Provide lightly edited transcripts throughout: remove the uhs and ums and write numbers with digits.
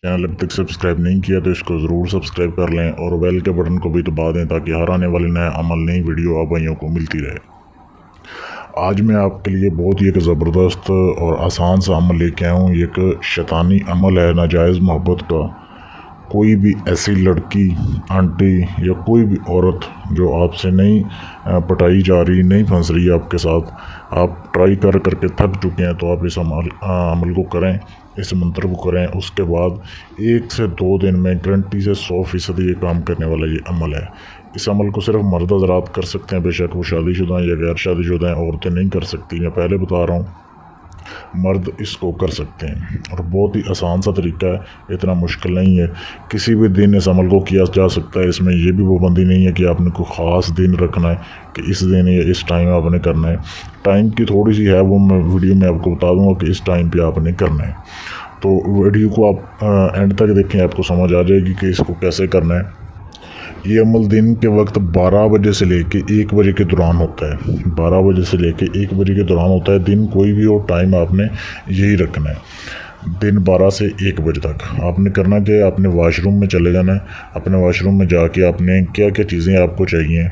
Channel अभी तक subscribe नहीं किया तो इसको ज़रूर सब्सक्राइब कर लें और बेल के बटन को भी दबा दें ताकि हर आने वाली नया अमल नई वीडियो आप भाइयों को मिलती रहे। आज मैं आपके लिए बहुत ही एक ज़बरदस्त और आसान सा अमल लेके आया हूँ। एक शैतानी अमल है नाजायज़ मोहब्बत का। कोई भी ऐसी लड़की, आंटी या कोई भी औरत जो आपसे नहीं पटाई जा रही, नहीं फंस रही है आपके साथ, आप ट्राई कर करके थक चुके हैं, तो आप इस अमल को करें, इस मंत्र को करें। उसके बाद 1 से 2 दिन में गारंटी से 100% ये काम करने वाला ये अमल है। इस अमल को सिर्फ मर्द हज़रात कर सकते हैं, बेशक वो शादीशुदा या गैर शादीशुदा हैं, औरतें नहीं कर सकती। मैं पहले बता रहा हूँ, मर्द इसको कर सकते हैं और बहुत ही आसान सा तरीका है, इतना मुश्किल नहीं है। किसी भी दिन इस अमल को किया जा सकता है। इसमें यह भी पाबंदी नहीं है कि आपने कोई ख़ास दिन रखना है कि इस दिन या इस टाइम आपने करना है। टाइम की थोड़ी सी है, वो मैं वीडियो में आपको बता दूंगा कि इस टाइम पे आपने करना है। तो वीडियो को आप एंड तक देखें, आपको समझ आ जाएगी कि इसको कैसे करना है। ये अमल दिन के वक्त 12 बजे से लेके 1 बजे के दौरान होता है। 12 बजे से लेके 1 बजे के दौरान होता है। दिन कोई भी हो, टाइम आपने यही रखना है। दिन 12 से 1 बजे तक आपने करना क्या है, आपने वाशरूम में चले जाना है। अपने वाशरूम में जाके आपने क्या क्या चीज़ें आपको चाहिए,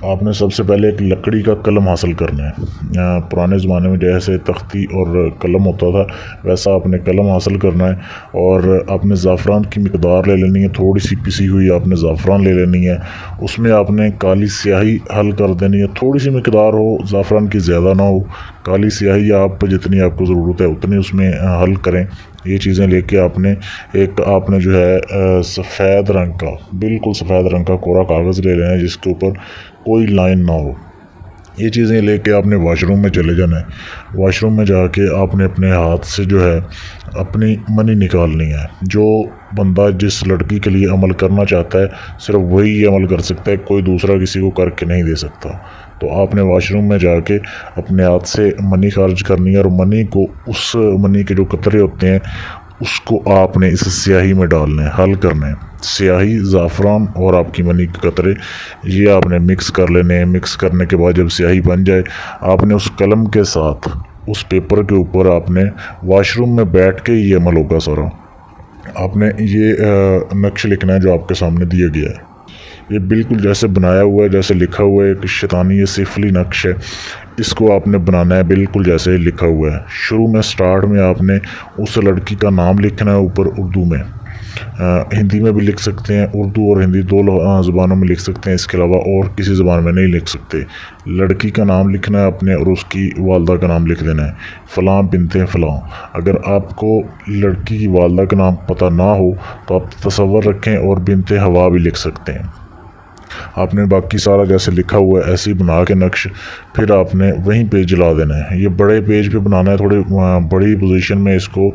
आपने सबसे पहले एक लकड़ी का कलम हासिल करना है। पुराने ज़माने में जैसे तख्ती और कलम होता था, वैसा आपने कलम हासिल करना है। और आपने ज़ाफ़रान की मिकदार ले लेनी है, थोड़ी सी पिसी हुई आपने ज़ाफ़रान ले लेनी है। उसमें आपने काली स्याही हल कर देनी है, थोड़ी सी मिकदार हो, ज़ाफ़रान की ज़्यादा ना हो। काली स्याही आप जितनी आपको ज़रूरत है उतनी उसमें हल करें। ये चीज़ें लेके आपने जो है सफ़ेद रंग का, बिल्कुल सफ़ेद रंग का कोरा कागज़ ले लेना है जिसके ऊपर कोई लाइन ना हो। ये चीज़ें लेके आपने वाशरूम में चले जाना है। वाशरूम में जाके आपने अपने हाथ से जो है अपनी मनी निकालनी है। जो बंदा जिस लड़की के लिए अमल करना चाहता है, सिर्फ वही ये अमल कर सकता है, कोई दूसरा किसी को करके नहीं दे सकता। तो आपने वाशरूम में जाके अपने हाथ से मनी खारिज करनी है और मनी को, उस मनी के जो कतरे होते हैं उसको आपने इस स्याही में डालना है, हल करना है। स्याही, ज़ाफ़रान और आपकी मनी के कतरे ये आपने मिक्स कर लेने हैं। मिक्स करने के बाद जब स्याही बन जाए, आपने उस कलम के साथ उस पेपर के ऊपर आपने वाशरूम में बैठ के ये अमल होगा सारा। आपने ये नक्श लिखना है जो आपके सामने दिया गया है। ये बिल्कुल जैसे बनाया हुआ है, जैसे लिखा हुआ है, एक शैतानी ये सिफली नक्श है। इसको आपने बनाना है बिल्कुल जैसे लिखा हुआ है। शुरू में स्टार्ट में आपने उस लड़की का नाम लिखना है ऊपर उर्दू में। हिंदी में भी लिख सकते हैं, उर्दू और हिंदी 2 ज़बानों में लिख सकते हैं। इसके अलावा और किसी ज़बान में नहीं लिख सकते। लड़की का नाम लिखना है अपने और उसकी वालदा का नाम लिख देना है, फ़लाँ बिनते फ़लाँ। अगर आपको लड़की की वालदा का नाम पता ना हो तो आप तसव्वुर रखें और बिनते हवा भी लिख सकते हैं। आपने बाकी सारा जैसे लिखा हुआ है ऐसे ही बना के नक्श फिर आपने वहीं पे जला देना है। ये बड़े पेज पे बनाना है, थोड़ी बड़ी पोजीशन में इसको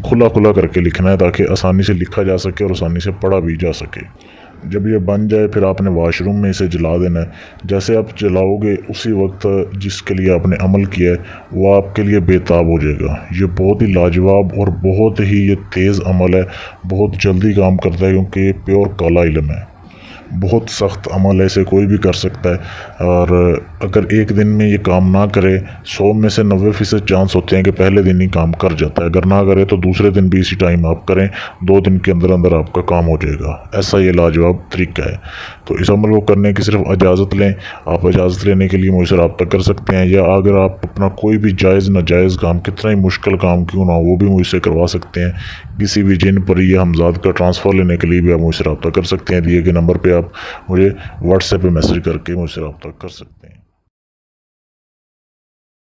खुला खुला करके लिखना है ताकि आसानी से लिखा जा सके और आसानी से पढ़ा भी जा सके। जब ये बन जाए फिर आपने वाशरूम में इसे जला देना है। जैसे आप जलाओगे उसी वक्त जिसके लिए आपने अमल किया है वो आपके लिए बेताब हो जाएगा। ये बहुत ही लाजवाब और बहुत ही ये तेज़ अमल है, बहुत जल्दी काम करता है क्योंकि ये प्योर काला इल्म है। बहुत सख्त अमल है, इसे कोई भी कर सकता है। और अगर एक दिन में ये काम ना करे, 100 में से 90% चांस होते हैं कि पहले दिन ही काम कर जाता है। अगर ना करे तो दूसरे दिन भी इसी टाइम आप करें, 2 दिन के अंदर अंदर आपका काम हो जाएगा। ऐसा ये लाजवाब तरीका है। तो इस अमल को करने की सिर्फ इजाज़त लें। आप इजाज़त लेने के लिए मुझसे रब्ता कर सकते हैं, या अगर आप अपना कोई भी जायज़ नाजायज़ काम, कितना ही मुश्किल काम क्यों ना हो, वो भी मुझसे करवा सकते हैं। किसी भी जिन पर या हमजाद का ट्रांसफ़र लेने के लिए भी आप मुझसे रब्ता कर सकते हैं। दिए गए नंबर पर आप मुझे व्हाट्सएप पे मैसेज करके मुझसे रब्ता कर सकते हैं।